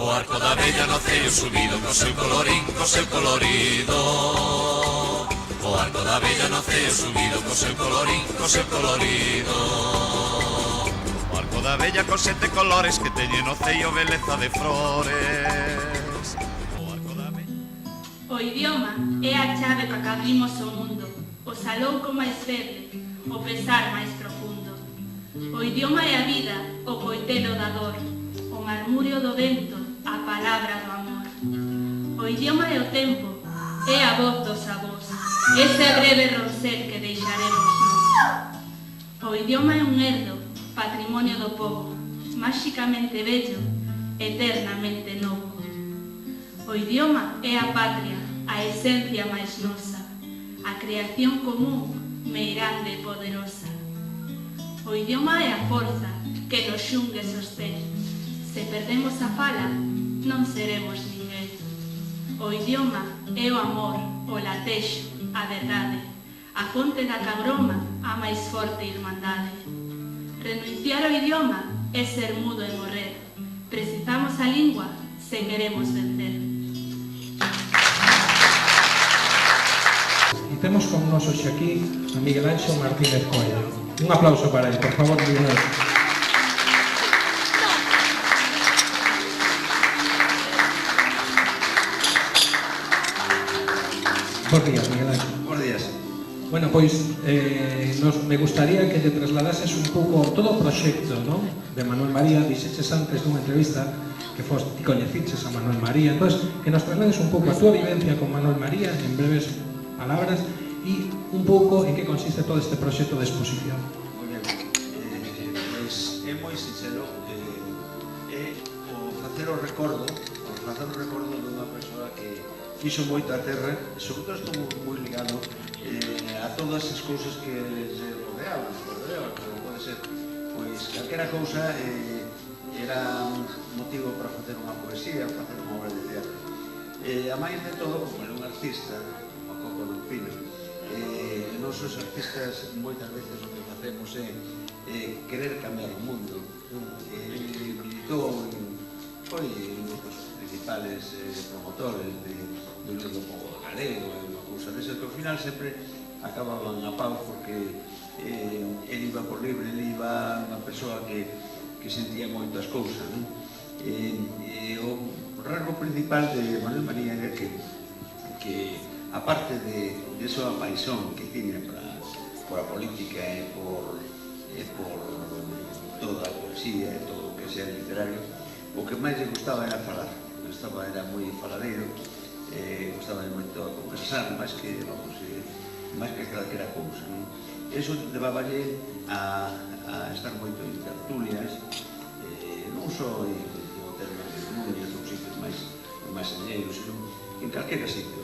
O arco da bella no ceio subido, co seu colorín, co seu colorido. O arco da bella no ceio subido, co seu colorín, co seu colorido. O arco da bella con 7 colores que teñen no ceio beleza de flores. O arco da bella... O idioma é a chave para que abrimos o mundo, o salouco máis feble, o pesar máis profundo. O idioma é a vida, o coitelo da dor, o marmurio do vento, a palabra do amor. O idioma é o tempo, é a voz dos avós, ese breve rosel que deixaremos nós. O idioma é un herdo, patrimonio do povo, máxicamente bello, eternamente novo. O idioma é a patria, a esencia máis nosa, a creación común, meirande e poderosa. O idioma é a forza que nos xungue sostén. Se perdemos a fala, non seremos ninguén. O idioma é o amor, o latexo, a verdade, a fonte da cabroma, a máis forte irmandade. Renunciar ao idioma é ser mudo e morrer. Precisamos a lingua se queremos vencer. E temos con nos hoxe aquí a Miguel Anxo Martínez Coello. Un aplauso para ele, por favor, Miguel Anxo. Bos días, Miguel Anxo. Bos días. Bueno, pois, me gustaría que lle trasladases un pouco todo o proxecto, non? De Manuel María. Dixeches antes dunha entrevista que ti coñeciches a Manuel María. Entón, que nos traslades un pouco a túa vivencia con Manuel María, en breves palabras, e un pouco en que consiste todo este proxecto de exposición. Moi ben, pois é moi sincero, é o facer o recordo dunha persoa que fixo moito a terra, e sobre todo estou moi ligado a todas as cousas que se rodeaban, como pode ser, pois calquera cousa era motivo para facer unha poesía, facer unha obra de teatro. A máis de todo, como era un artista, o Coco non Pino, nós os artistas moitas veces o que facemos é querer cambiar o mundo. Militou, foi un dos principales promotores do povo galego e unha cousa desas que ao final sempre acababan a pau porque ele iba por libre, ele iba unha persoa que sentía moito as cousas. O rasgo principal de Manuel María era que aparte de esa paixón que tiña por a política e por toda a poesía e todo o que sea literario, o que máis le gustaba era falar. Era moi faladeiro, gustaba moito a conversar, máis que calquera cousa. Eso levaballe a estar moito en tertulias, non só en hoteles de Coruña, ou sitios máis señeiros, sino en calquera sitio.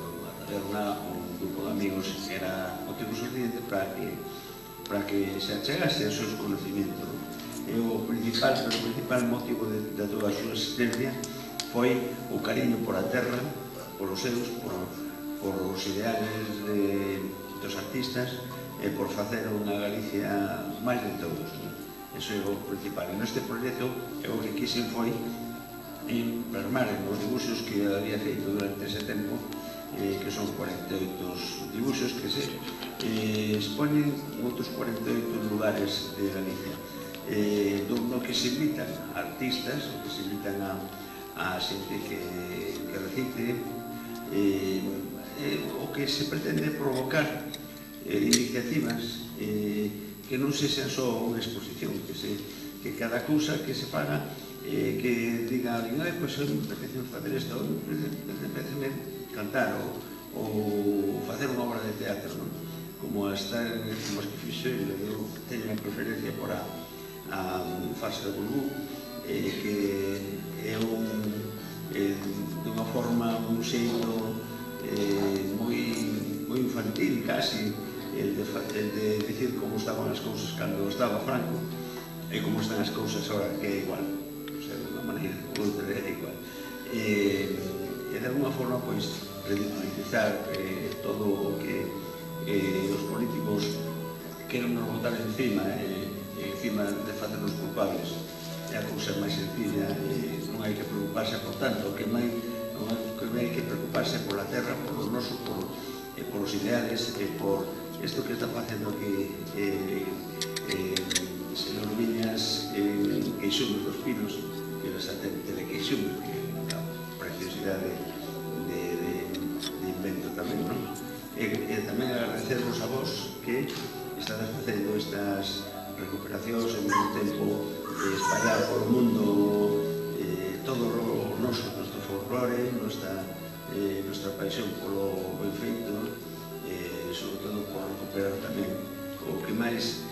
Un grupo de amigos era motivo suficiente para que se achegase aos seus conocimientos. O principal motivo de toda a súa existencia foi o cariño por a terra, por os seus, por os ideales dos artistas e por facer unha Galicia máis de todos. Eso é o principal. E neste proxecto o que quixen foi plasmar os dibuixos que había feito durante ese tempo, que son 48 dibuixos que se exponen en outros 48 lugares de Galicia, no que se invitan artistas, que se invitan a xente que recite, o que se pretende provocar iniciativas que non sexan só unha exposición, que cada cousa que se faga, que diga alguén, pois eu me apetece facer isto, me apetece cantar ou facer unha obra de teatro, como as que fixo, eu teño unha preferencia por a Farsa de Bulbú, que é dunha forma, un xeito moi infantil, casi, el de dicir como estaban as cousas cando estaba Franco e como están as cousas agora, que é igual, o sea, de unha maneira ou outra é igual. E de alguma forma, pois, ridiculizar todo o que os políticos queren nos botar encima de facernos culpables. a cousa máis sencilla, non hai que preocuparse por tanto, que hai que preocuparse pola terra, polos nosos, polos ideales, por isto que está facendo aquí señor Viñas en Queixumes dos Pinos, que é o satélite de Queixumes, que é unha preciosidade de invento tamén, non? E tamén agradecervos a vos que estades facendo estas recuperacións ao mesmo tempo espallar polo mundo todo o noso folclore, nosa paixón polo ben feito, sobre todo por recuperar tamén o que máis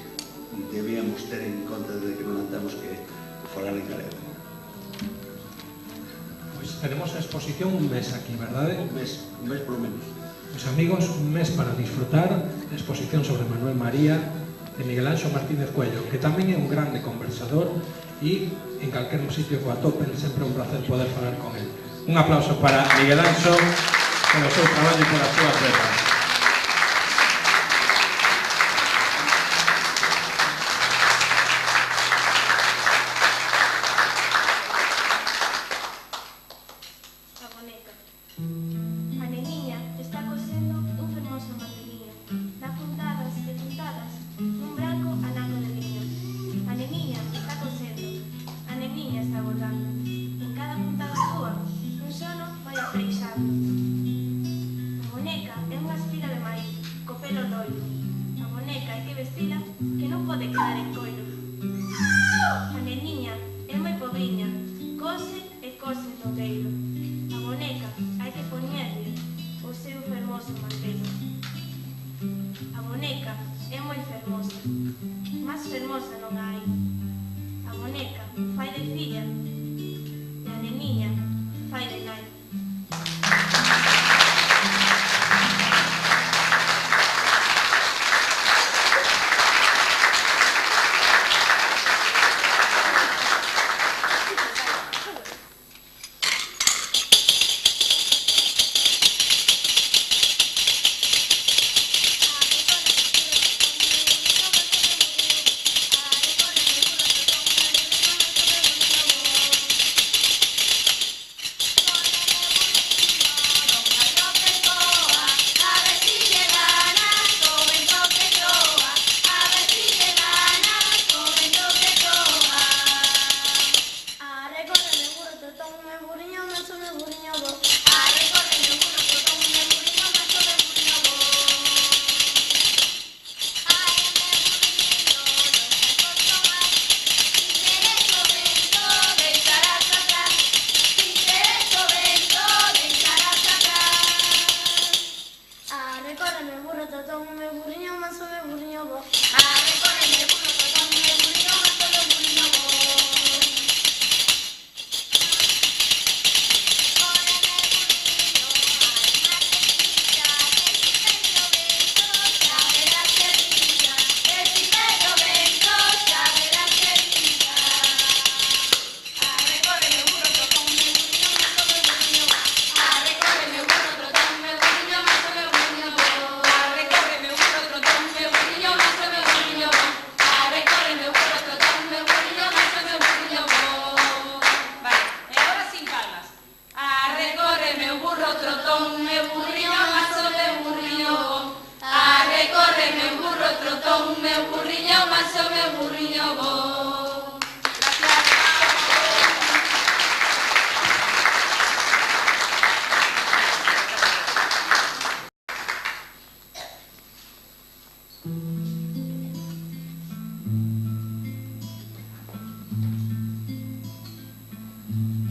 debíamos ter en conta de que non andamos que falar en galego. Pois tenemos a exposición un mes aquí, verdade? Un mes polo menos. Pois amigos, un mes para disfrutar da exposición sobre Manuel María de Miguel Anxo Martínez Cuello, que tamén é un grande conversador e en calquer sitio que o atopen sempre é un placer poder falar con él. Un aplauso para Miguel Anxo polo seu traballo e polas súas letras.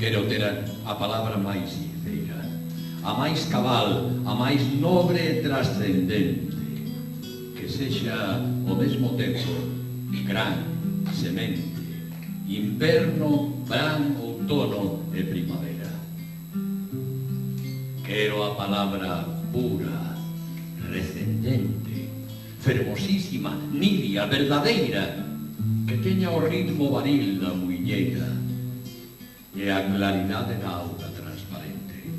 Quero ter a palabra máis sincera, a máis cabal, a máis nobre e trascendente, que sexa ao mesmo tempo gran, semente, inverno, verán, outono e primavera. Quero a palabra pura, recendente, fermosísima, nibia, verdadeira, que teña o ritmo varil da muiñeira e a claridade da auga transparente.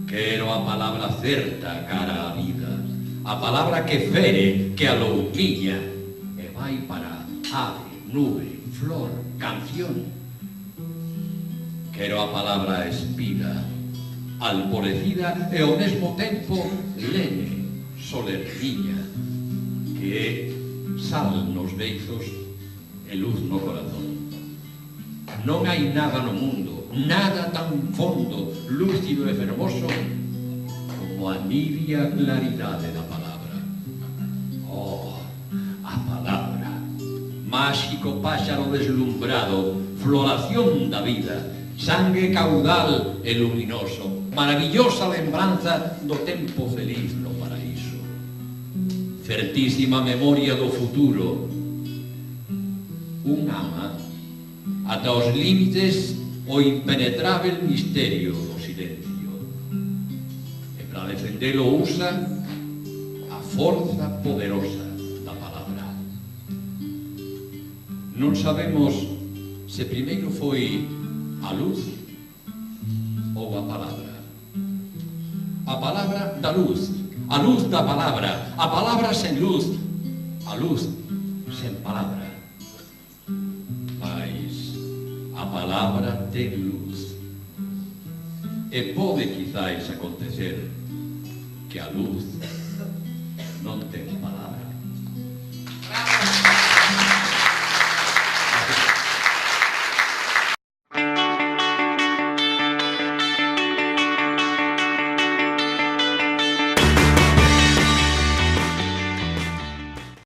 Quero a palabra certa cara a vida, a palabra que fere, que aloumiña e vai para ave, nube, flor, canción. Quero a palabra espida, alborecida e ao mesmo tempo lene, solerniña, que é sal nos beizos e luz no corazón. Non hai nada no mundo, nada tan fondo, lúcido e fermoso como a nibia claridade da palabra. Oh, a palabra, máxico páxaro deslumbrado, floración da vida, sangue caudal e luminoso, maravillosa lembranza do tempo feliz no paraíso, certísima memoria do futuro, un ama ata os límites o impenetrável misterio do silencio, e para defendelo usa a forza poderosa da palabra. Non sabemos se primeiro foi a luz ou a palabra. A palabra da luz, a luz da palabra, a palabra sen luz, a luz sen palabra. Mas a palabra ten luz. E pode quizáis acontecer que a luz non ten